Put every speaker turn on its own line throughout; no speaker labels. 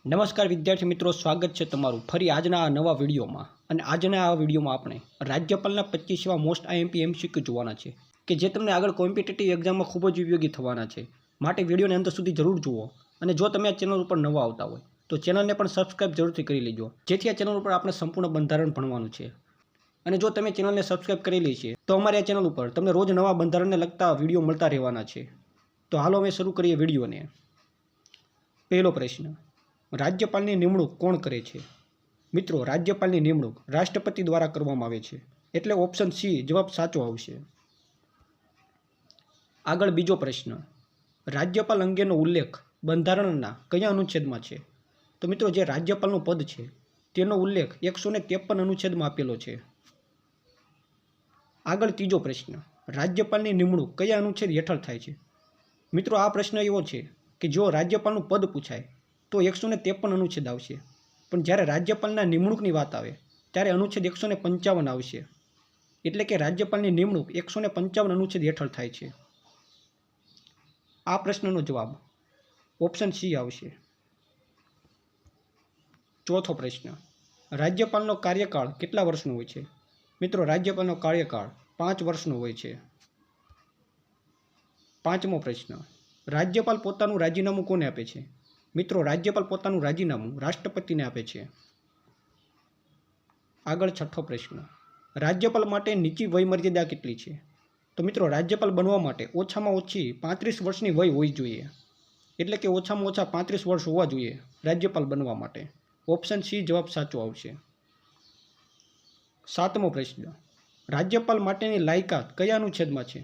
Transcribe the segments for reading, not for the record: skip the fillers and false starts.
નમસ્કાર વિદ્યાર્થી મિત્રો, સ્વાગત છે તમારું ફરી આજના આ નવા વિડીયોમાં. અને આજના આ વિડીયોમાં આપણે રાજ્યપાલના 25 એવા મોસ્ટ આઈએમપી એમસીક્યુ જોવાના છે કે જે તમને આગળ કોમ્પિટિટિવ એક્ઝામમાં ખૂબ જ ઉપયોગી થવાના છે. માટે વિડીયોને અંત સુધી જરૂર જુઓ. અને જો તમે આ ચેનલ ઉપર નવા આવતા હોય તો ચેનલને પણ સબસ્ક્રાઇબ જરૂરથી કરી લેજો, જેથી આ ચેનલ ઉપર આપણે સંપૂર્ણ બંધારણ ભણવાનું છે. અને જો તમે ચેનલને સબસ્ક્રાઇબ કરેલી છે તો અમારી આ ચેનલ ઉપર તમને રોજ નવા બંધારણને લગતા વિડીયો મળતા રહેવાના છે. તો હાલો અમે શરૂ કરીએ વિડીયોને. પહેલો પ્રશ્ન, રાજ્યપાલની નિમણૂક કોણ કરે છે? મિત્રો, રાજ્યપાલની નિમણૂક રાષ્ટ્રપતિ દ્વારા કરવામાં આવે છે, એટલે ઓપ્શન સી જવાબ સાચો આવશે. આગળ બીજો પ્રશ્ન, રાજ્યપાલ અંગેનો ઉલ્લેખ બંધારણના કયા અનુચ્છેદમાં છે? તો મિત્રો, જે રાજ્યપાલનું પદ છે તેનો ઉલ્લેખ 153 અનુચ્છેદમાં આપેલો છે. આગળ ત્રીજો પ્રશ્ન, રાજ્યપાલની નિમણૂક કયા અનુચ્છેદ હેઠળ થાય છે? મિત્રો, આ પ્રશ્ન એવો છે કે જો રાજ્યપાલનું પદ પૂછાય તો 153 અનુચ્છેદ આવશે, પણ જ્યારે રાજ્યપાલના નિમણૂકની વાત આવે ત્યારે અનુચ્છેદ 155 આવશે. એટલે કે રાજ્યપાલની નિમણૂક 155 અનુચ્છેદ હેઠળ થાય છે. આ પ્રશ્નનો જવાબ ઓપ્શન સી આવશે. ચોથો પ્રશ્ન, રાજ્યપાલનો કાર્યકાળ કેટલા વર્ષનો હોય છે? મિત્રો, રાજ્યપાલનો કાર્યકાળ 5 વર્ષનો હોય છે. પાંચમો પ્રશ્ન, રાજ્યપાલ પોતાનું રાજીનામું કોને આપે છે? મિત્રો, રાજ્યપાલ પોતાનું રાજીનામું રાષ્ટ્રપતિને આપે છે. આગળ છઠ્ઠો પ્રશ્ન, રાજ્યપાલ માટે નીચી વય મર્યાદા કેટલી છે? તો મિત્રો, રાજ્યપાલ બનવા માટે ઓછામાં ઓછી 35 વર્ષની વય હોવી જોઈએ. એટલે કે ઓછામાં ઓછા 35 વર્ષ હોવા જોઈએ રાજ્યપાલ બનવા માટે. ઓપ્શન સી જવાબ સાચો આવશે. સાતમો પ્રશ્ન, રાજ્યપાલ માટેની લાયકાત કયા અનુચ્છેદમાં છે?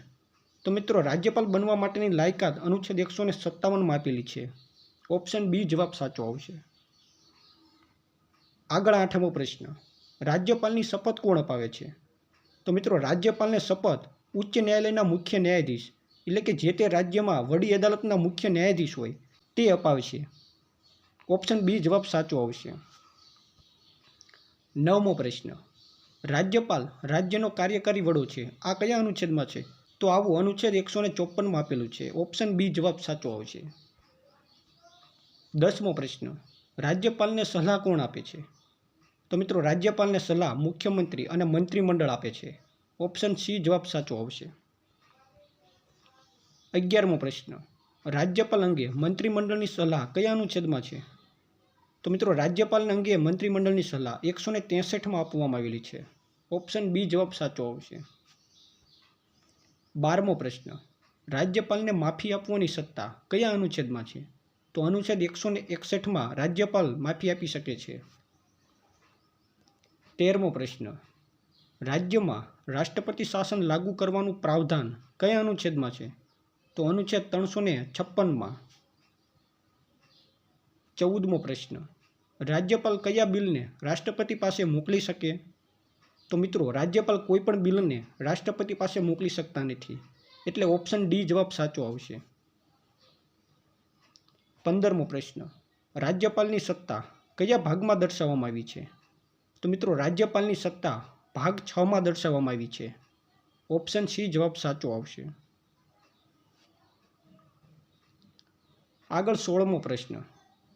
તો મિત્રો, રાજ્યપાલ બનવા માટેની લાયકાત અનુચ્છેદ 157માં આપેલી છે. ઓપ્શન બી જવાબ સાચો આવશે. આગળ આઠમો પ્રશ્ન, રાજ્યપાલની શપથ કોણ અપાવે છે? તો મિત્રો, રાજ્યપાલને શપથ ઉચ્ચ ન્યાયાલયના મુખ્ય ન્યાયાધીશ, એટલે કે જે તે રાજ્યમાં વડી અદાલતના મુખ્ય ન્યાયાધીશ હોય તે અપાવશે. ઓપ્શન બી જવાબ સાચો આવશે. નવમો પ્રશ્ન, રાજ્યપાલ રાજ્યનો કાર્યકારી વડો છે, આ કયા અનુચ્છેદમાં છે? તો આવું અનુચ્છેદ 154માં આપેલું છે. ઓપ્શન બી જવાબ સાચો આવશે. 10મો પ્રશ્ન, રાજ્યપાલને સલાહ કોણ આપે છે? તો મિત્રો, રાજ્યપાલને સલાહ મુખ્યમંત્રી અને મંત્રીમંડળ આપે છે. ઓપ્શન સી જવાબ સાચો આવશે. 11મો પ્રશ્ન, રાજ્યપાલ અંગે મંત્રીમંડળની સલાહ કયા અનુચ્છેદમાં છે? તો મિત્રો, રાજ્યપાલ અંગે મંત્રીમંડળની સલાહ 163માં આપવામાં આવેલી છે. ઓપ્શન બી જવાબ સાચો આવશે. 12મો પ્રશ્ન, રાજ્યપાલને માફી આપવાની સત્તા કયા અનુચ્છેદમાં છે? તો અનુચ્છેદ 161માં રાજ્યપાલ માફી આપી શકે છે. 13મો પ્રશ્ન, રાજ્યમાં રાષ્ટ્રપતિ શાસન લાગુ કરવાનું પ્રાવધાન કયા અનુચ્છેદમાં છે? તો અનુચ્છેદ 356માં. 14મો પ્રશ્ન, રાજ્યપાલ કયા બિલને રાષ્ટ્રપતિ પાસે મોકલી શકે? તો મિત્રો, રાજ્યપાલ કોઈ પણ બિલને રાષ્ટ્રપતિ પાસે મોકલી શકતા નથી. એટલે ઓપ્શન ડી જવાબ સાચો આવશે. 15મો પ્રશ્ન, રાજ્યપાલની સત્તા કયા ભાગમાં દર્શાવવામાં આવી છે? તો મિત્રો, રાજ્યપાલની સત્તા ભાગ 6માં દર્શાવવામાં આવી છે. ઓપ્શન સી જવાબ સાચો આવશે. આગળ 16મો પ્રશ્ન,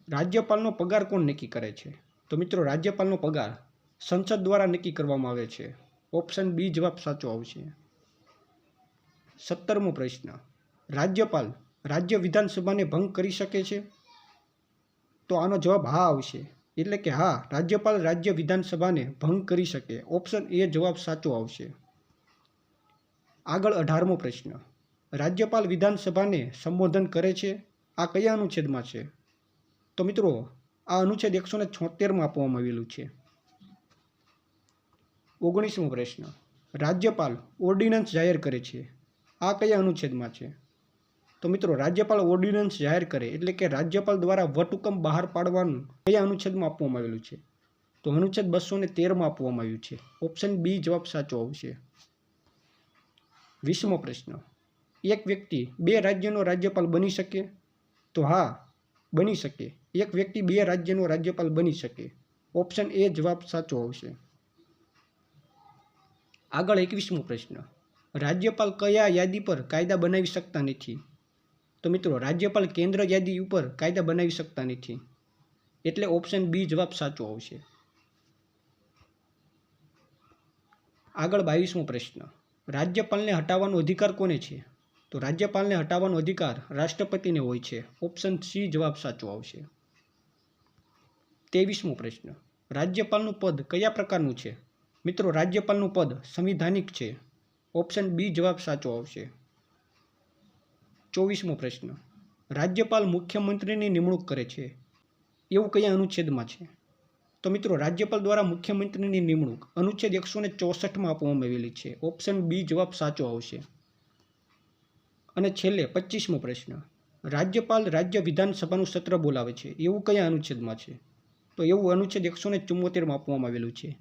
રાજ્યપાલનો પગાર કોણ નક્કી કરે છે? તો મિત્રો, રાજ્યપાલનો પગાર સંસદ દ્વારા નક્કી કરવામાં આવે છે. ઓપ્શન બી જવાબ સાચો આવશે. 17મો પ્રશ્ન, રાજ્યપાલ રાજ્ય વિધાનસભાને ભંગ કરી શકે છે? તો આનો જવાબ હા આવશે. એટલે કે હા, રાજ્યપાલ રાજ્ય વિધાનસભાને ભંગ કરી શકે. ઓપ્શન એ જવાબ સાચો આવશે. આગળ 18મો પ્રશ્ન, રાજ્યપાલ વિધાનસભાને સંબોધન કરે છે, આ કયા અનુચ્છેદમાં છે? તો મિત્રો, આ અનુચ્છેદ 176માં આપવામાં આવેલું છે. 19મો પ્રશ્ન, રાજ્યપાલ ઓર્ડિનન્સ જાહેર કરે છે, આ કયા અનુચ્છેદમાં છે? તો મિત્રો, રાજ્યપાલ ઓર્ડિનન્સ જાહેર કરે એટલે કે રાજ્યપાલ દ્વારા વટહુકમ બહાર પાડવાનું કયા અનુચ્છેદમાં આપવામાં આવેલું છે? તો અનુચ્છેદ 213માં આપવામાં આવ્યું છે. ઓપ્શન બી જવાબ સાચો આવશે. 20મો પ્રશ્ન, એક વ્યક્તિ 2 રાજ્યનો રાજ્યપાલ બની શકે? તો હા, બની શકે. એક વ્યક્તિ 2 રાજ્યનો રાજ્યપાલ બની શકે. ઓપ્શન એ જવાબ સાચો આવશે. આગળ 21મો પ્રશ્ન, રાજ્યપાલ કયા યાદી પર કાયદા બનાવી શકતા નથી? તો મિત્રો, રાજ્યપાલ કેન્દ્ર યાદી ઉપર કાયદા બનાવી શકતા નથી. એટલે ઓપ્શન બી જવાબ સાચો આવશે. આગળ 22મો પ્રશ્ન. રાજ્યપાલને હટાવવાનો અધિકાર કોને છે? તો રાજ્યપાલને હટાવવાનો અધિકાર રાષ્ટ્રપતિને હોય છે. ઓપ્શન સી જવાબ સાચો આવશે. 23મો પ્રશ્ન. રાજ્યપાલનું પદ કયા પ્રકારનું છે? મિત્રો, રાજ્યપાલનું પદ સંવિધાનિક છે. ઓપ્શન બી જવાબ સાચો આવશે. 24મો પ્રશ્ન. રાજ્યપાલ મુખ્યમંત્રીની નિમણૂક કરે છે એવું કયા અનુચ્છેદમાં છે? તો મિત્રો, રાજ્યપાલ દ્વારા મુખ્યમંત્રીની નિમણૂક અનુચ્છેદ 164માં આપવામાં આવેલી છે. ઓપ્શન બી જવાબ સાચો આવશે. અને છેલ્લે 25મો પ્રશ્ન. રાજ્યપાલ રાજ્ય વિધાનસભાનું સત્ર બોલાવે છે એવું કયા અનુચ્છેદમાં છે? તો એવું અનુચ્છેદ 174માં આપવામાં આવેલું છે.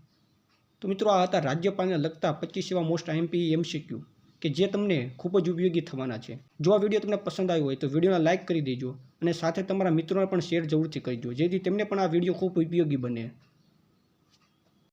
તો મિત્રો, આ હતા રાજ્યપાલને લગતા 25 એવા મોસ્ટ આઈએમપી એમસીક્યુ કે જે તમને ખૂબ જ ઉપયોગી થવાના છે. જો આ વિડીયો તમને પસંદ આવ્યો હોય તો વિડીયોને લાઇક કરી દેજો અને સાથે તમારા મિત્રોને પણ શેર જરૂરથી કરજો, જેથી તેમને પણ આ વિડીયો ખૂબ ઉપયોગી બને.